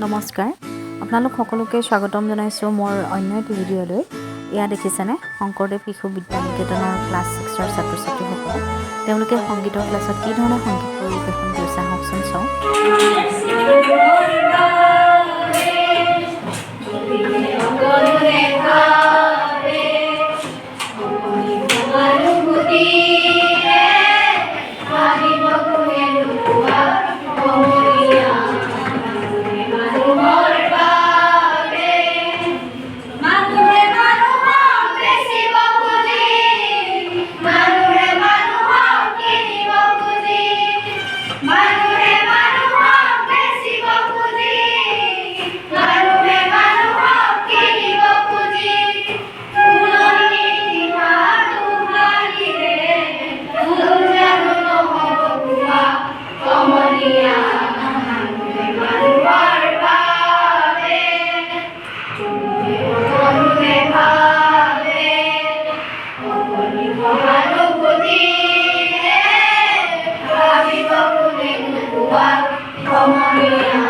নমস্কাৰ আপোনালোক সকলোকে স্বাগতম জনাইছোঁ মোৰ অন্য এটি ভিডিঅ'লৈ। এয়া দেখিছেনে শংকৰদেৱ শিশু বিদ্যানিকেতনৰ ক্লাছ 6ৰ ছাত্ৰ ছাত্ৰীসকল তেওঁলোকে সংগীতৰ ক্লাছত কি ধৰণে সংগীত পৰিৱেশন কৰিছে আহকচোন চাওঁ। Come on,